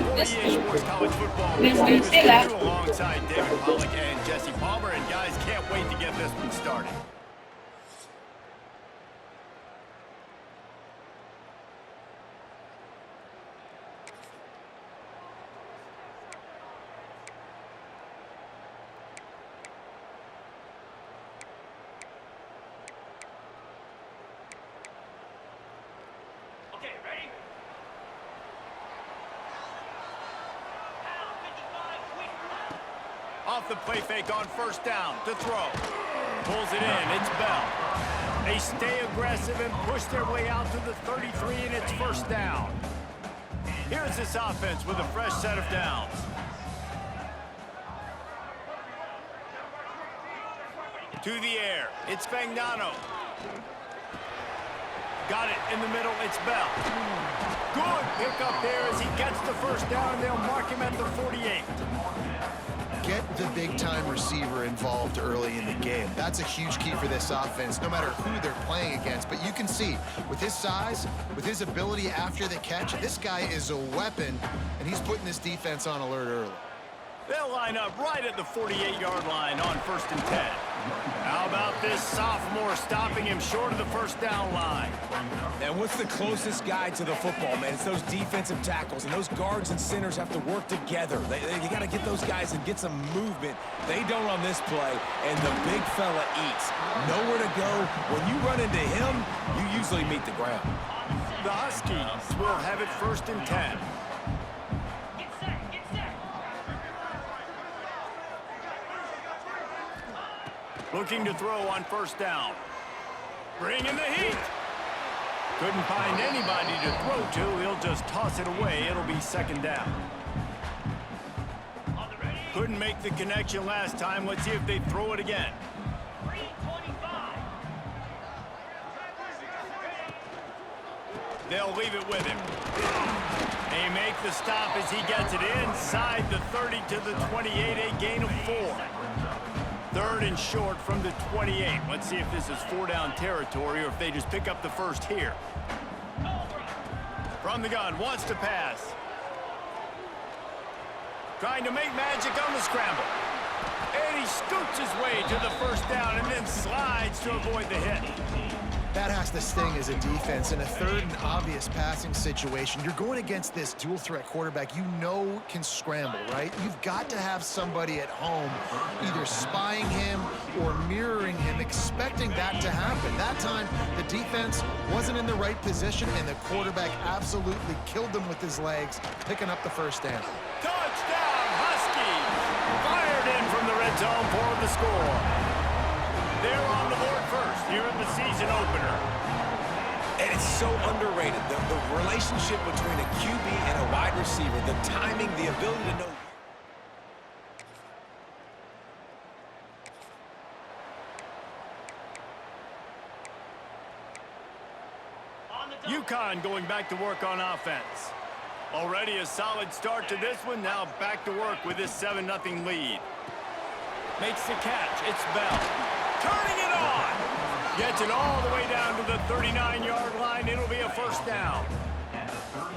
EA Sports College Football. Alongside David Pollock and Jesse Palmer, and guys, can't wait to get this one started. Off the play fake on first down to throw. Pulls it in. It's Bell. They stay aggressive and push their way out to the 33, and it's first down. Here's this offense with a fresh set of downs. To the air. It's Fagnano. Got it in the middle. It's Bell. Good pick up there as he gets the first down, and they'll mark him at the 48. Get the big-time receiver involved early in the game. That's a huge key for this offense, no matter who they're playing against. But you can see, with his size, with his ability after the catch, this guy is a weapon, and he's putting this defense on alert early. They'll line up right at the 48-yard line on 1st and 10. How about this sophomore stopping him short of the first down line? And what's the closest guy to the football, man? It's those defensive tackles, and those guards and centers have to work together. They got to get those guys and get some movement. They don't on this play, and the big fella eats. Nowhere to go. When you run into him, you usually meet the ground. The Huskies will have it 1st and 10. Looking to throw on first down. Bringing the heat. Couldn't find anybody to throw to. He'll just toss it away. It'll be 2nd down. Couldn't make the connection last time. Let's see if they throw it again. They'll leave it with him. They make the stop as he gets it inside the 30 to the 28, a gain of 4. 3rd and short from the 28. Let's see if this is 4-down territory or if they just pick up the first here. From the gun, wants to pass. Trying to make magic on the scramble. And he scoots his way to the first down and then slides to avoid the hit. That has to sting as a defense. In a 3rd and obvious passing situation, you're going against this dual-threat quarterback you know can scramble, right? You've got to have somebody at home either spying him or mirroring him, expecting that to happen. That time, the defense wasn't in the right position, and the quarterback absolutely killed them with his legs, picking up the first down. Touchdown, Huskies! Fired in from the red zone for the score. They're on the board first here in the season opener. And it's so underrated. The relationship between a QB and a wide receiver, the timing, the ability to know. UConn going back to work on offense. Already a solid start to this one. Now back to work with this 7-0 lead. Makes the catch. It's Bell. Turning it on. Gets it all the way down to the 39-yard line. It'll be a first down.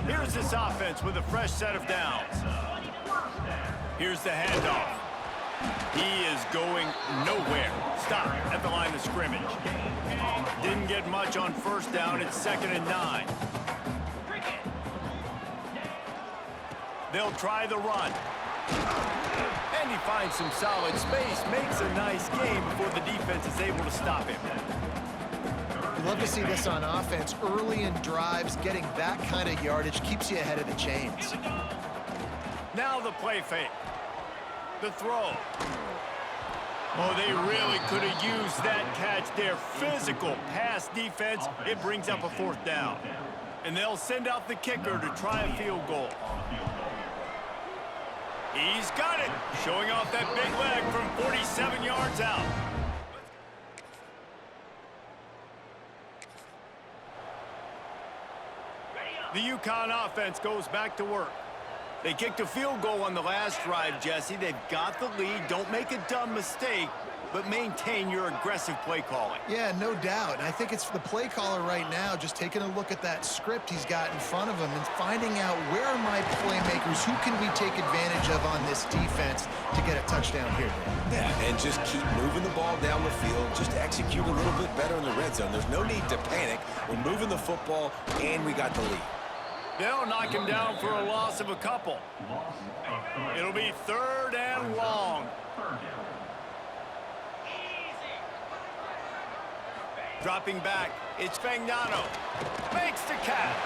Here's this offense with a fresh set of downs. Here's the handoff. He is going nowhere. Stop at the line of scrimmage. Didn't get much on first down. It's 2nd and 9. They'll try the run. And he finds some solid space, makes a nice game before the defense is able to stop him. You love to see this on offense. Early in drives, getting that kind of yardage keeps you ahead of the chains. Now the play fake. The throw. Oh, they really could have used that catch there. Physical pass defense. It brings up a 4th down. And they'll send out the kicker to try a field goal. He's got it, showing off that big leg from 47 yards out. The UConn offense goes back to work. They kicked a field goal on the last drive, Jesse. They've got the lead. Don't make a dumb mistake. but maintain your aggressive play calling. Yeah, no doubt. And I think it's the play caller right now just taking a look at that script he's got in front of him and finding out where are my playmakers, who can we take advantage of on this defense to get a touchdown here. Yeah, and just keep moving the ball down the field. Just execute a little bit better in the red zone. There's no need to panic. We're moving the football, and we got the lead. They'll knock him down for a loss of a couple. It'll be 3rd and long. Dropping back, it's Fagnano. Makes the catch.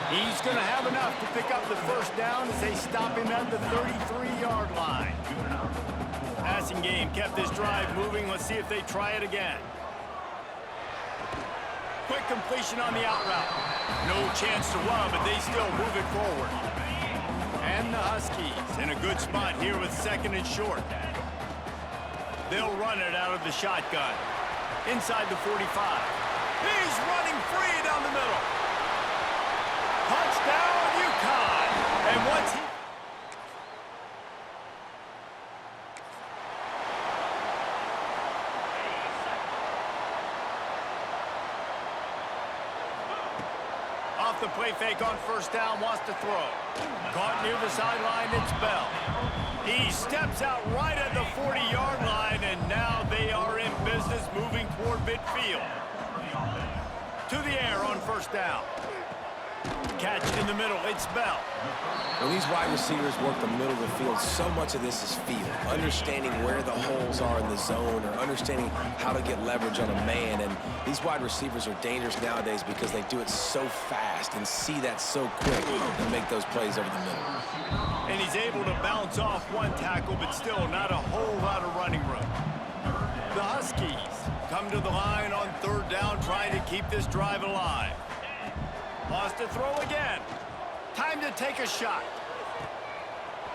He's going to have enough to pick up the first down as they stop him at the 33-yard line. Passing game kept this drive moving. Let's see if they try it again. Quick completion on the out route. No chance to run, but they still move it forward. And the Huskies in a good spot here with 2nd and short. They'll run it out of the shotgun. Inside the 45. He's running free down the middle. Touchdown, UConn. And once he... Off the play fake on 1st down, wants to throw. Caught near the sideline, it's Bell. He steps out right at the 40-yard line, and now they are in business moving toward midfield. To the air on 1st down. Catch in the middle, it's Bell. When these wide receivers work the middle of the field, so much of this is feel. Understanding where the holes are in the zone or understanding how to get leverage on a man. And these wide receivers are dangerous nowadays because they do it so fast and see that so quick and make those plays over the middle. And he's able to bounce off one tackle, but still not a whole lot of running room. The Huskies come to the line on 3rd down, trying to keep this drive alive. Wants to throw again. Time to take a shot.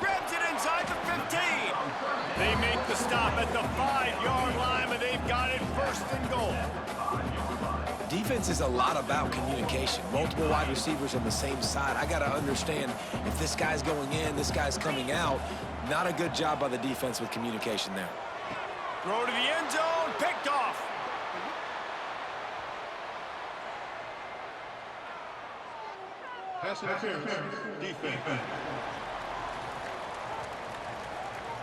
Grabs it inside the 15. They make the stop at the 5-yard line, but they've got it 1st and goal. Defense is a lot about communication. Multiple wide receivers on the same side. I got to understand if this guy's going in, this guy's coming out. Not a good job by the defense with communication there. Throw to the end zone, picked off. Pass interference, defense.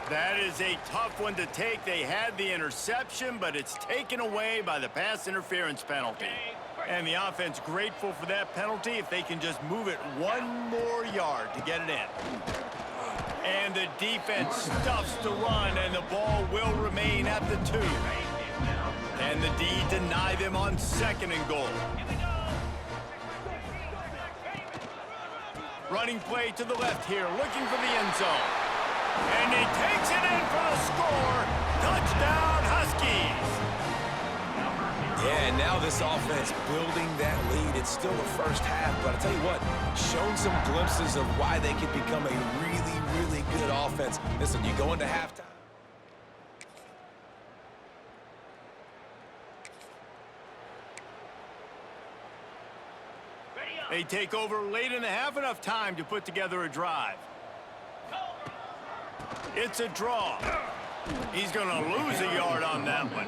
That is a tough one to take. They had the interception, but it's taken away by the pass interference penalty. And the offense grateful for that penalty if they can just move it 1 more yard to get it in. And the defense stuffs the run, and the ball will remain at the 2. And the D deny them on 2nd and goal. Running play to the left here, looking for the end zone. And he takes it in for the score. Touchdown, Huskies. Yeah, and now this offense building that lead. It's still the first half, but I tell you what, shown some glimpses of why they could become a really, really good offense. Listen, you go into halftime. They take over late in the half, enough time to put together a drive. It's a draw. He's going to lose a yard on that one.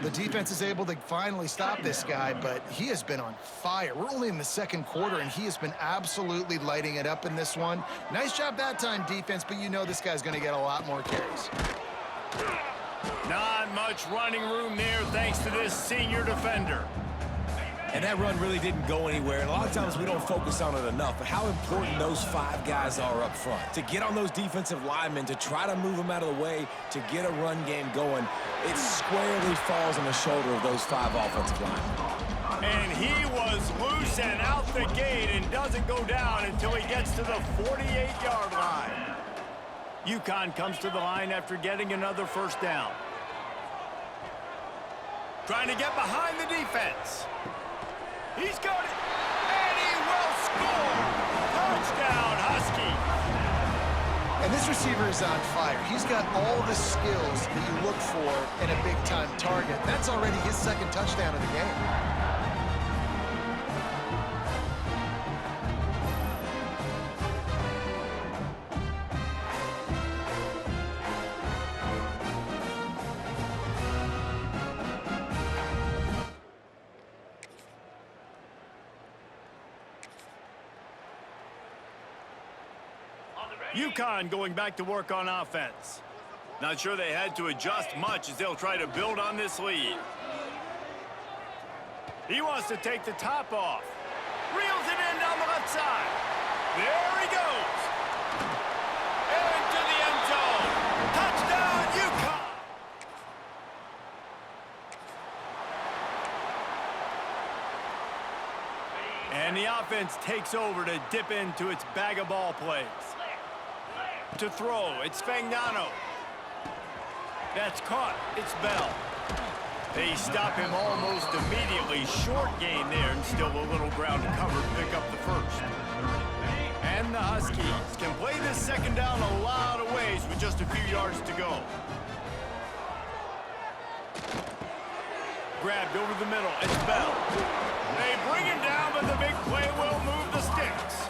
The defense is able to finally stop this guy, but he has been on fire. We're only in the 2nd quarter, and he has been absolutely lighting it up in this one. Nice job that time, defense, but you know this guy's going to get a lot more carries. Not much running room there thanks to this senior defender. And that run really didn't go anywhere. And a lot of times we don't focus on it enough, but how important those 5 guys are up front. To get on those defensive linemen, to try to move them out of the way, to get a run game going, it squarely falls on the shoulder of those 5 offensive linemen. And he was loose and out the gate and doesn't go down until he gets to the 48-yard line. UConn comes to the line after getting another 1st down. Trying to get behind the defense. He's got it, and he will score! Touchdown, Husky! And this receiver is on fire. He's got all the skills that you look for in a big-time target. That's already his 2nd touchdown of the game. UConn going back to work on offense. Not sure they had to adjust much as they'll try to build on this lead. He wants to take the top off. Reels it in down the left side. There he goes. Into the end zone. Touchdown, UConn. And the offense takes over to dip into its bag of ball plays. To throw, it's Fagnano. That's caught. It's Bell. They stop him almost immediately. Short gain there, and still a little ground to cover to pick up the first. And the Huskies can play this second down a lot of ways with just a few yards to go. Grabbed over the middle. It's Bell. They bring him down, but the big play will move the sticks.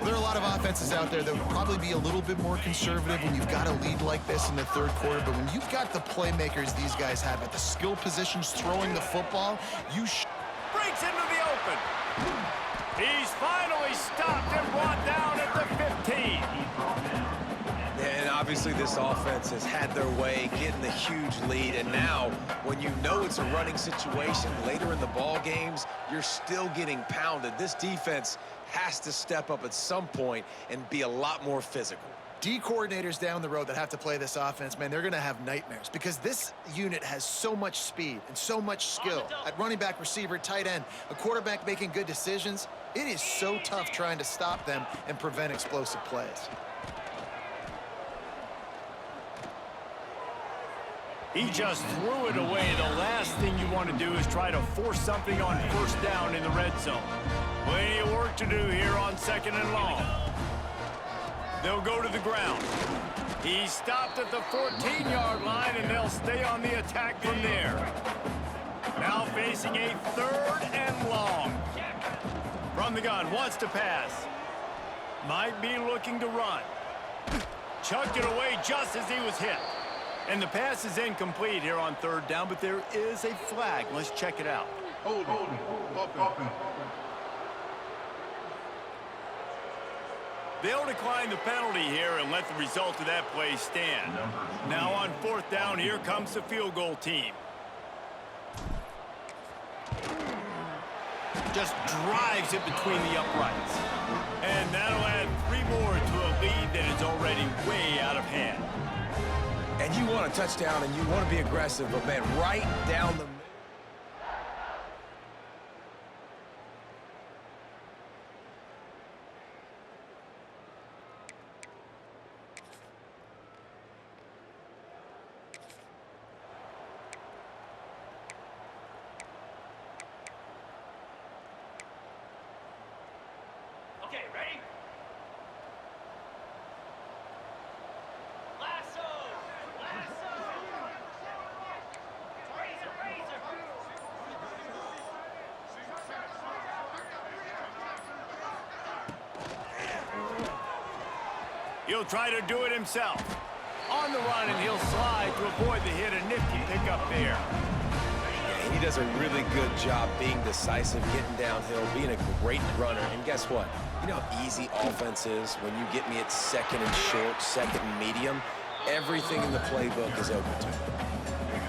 There are a lot of offenses out there that would probably be a little bit more conservative when you've got a lead like this in the third quarter, but when you've got the playmakers these guys have at the skill positions throwing the football, breaks into the open. He's finally stopped and brought down at the 15. And obviously this offense has had their way, getting the huge lead, and now when you know it's a running situation later in the ball games, you're still getting pounded. This defense has to step up at some point and be a lot more physical. D coordinators down the road that have to play this offense, man, they're going to have nightmares because this unit has so much speed and so much skill. At running back, receiver, tight end, a quarterback making good decisions, it is so tough trying to stop them and prevent explosive plays. He just threw it away. The last thing you want to do is try to force something on first down in the red zone. Plenty of work to do here on second and long. They'll go to the ground. He stopped at the 14-yard line, and they'll stay on the attack from there. Now facing a third and long. From the gun, wants to pass. Might be looking to run. Chucked it away just as he was hit. And the pass is incomplete here on third down, but there is a flag. Let's check it out. Hold. They'll decline the penalty here and let the result of that play stand. Now on fourth down, here comes the field goal team. Just drives it between the uprights. And that'll add 3 more to a lead that is already way out of hand. And you want a touchdown and you want to be aggressive, but man, right down the middle. Okay, ready? Lasso! Razor! He'll try to do it himself. On the run, and he'll slide to avoid the hit. A nifty pickup there. Yeah, he does a really good job being decisive, getting downhill, being a great runner. And guess what? You know how easy offense is when you get me at second and short, second and medium? Everything in the playbook is open to me.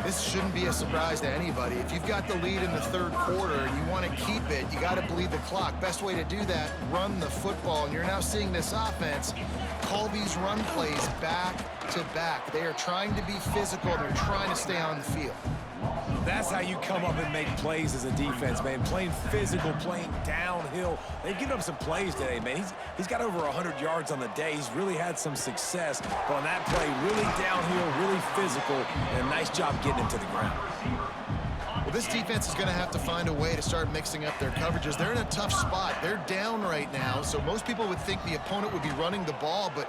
This shouldn't be a surprise to anybody. If you've got the lead in the third quarter and you want to keep it, you got to bleed the clock. Best way to do that, run the football. And you're now seeing this offense call these run plays back to back. They are trying to be physical. They're trying to stay on the field. That's how you come up and make plays as a defense, man. Playing physical, playing downhill. They've given up some plays today, man. He's got over 100 yards on the day. He's really had some success. But on that play, really downhill, really physical, and a nice job getting him to the ground. Well, this defense is going to have to find a way to start mixing up their coverages. They're in a tough spot. They're down right now, so most people would think the opponent would be running the ball, but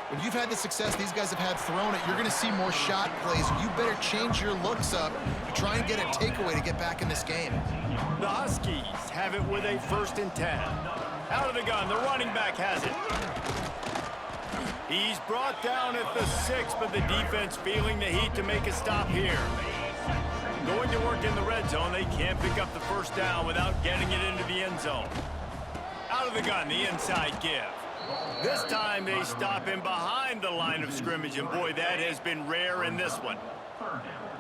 when you've had the success these guys have had throwing it, you're going to see more shot plays. You better change your looks up to try and get a takeaway to get back in this game. The Huskies have it with a 1st and 10. Out of the gun, the running back has it. He's brought down at the 6, but the defense feeling the heat to make a stop here. Going to work in the red zone, they can't pick up the first down without getting it into the end zone. Out of the gun, the inside give. This time they stop him behind the line of scrimmage, and boy, that has been rare in this one.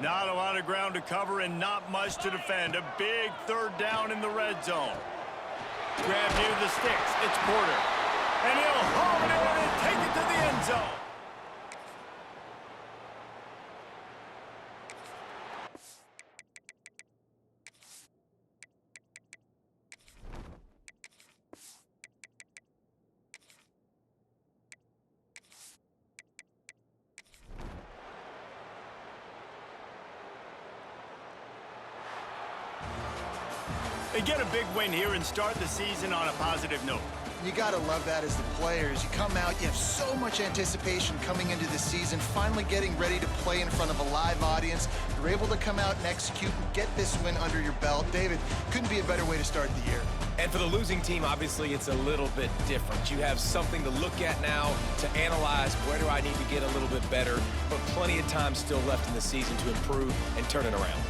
Not a lot of ground to cover and not much to defend. A big third down in the red zone. Grab near the sticks. It's Porter. And he'll haul it in and take it to the end zone. They get a big win here and start the season on a positive note. You got to love that as the players. You come out, you have so much anticipation coming into the season, finally getting ready to play in front of a live audience. You're able to come out and execute and get this win under your belt. David, couldn't be a better way to start the year. And for the losing team, obviously, it's a little bit different. You have something to look at now, to analyze where do I need to get a little bit better, but plenty of time still left in the season to improve and turn it around.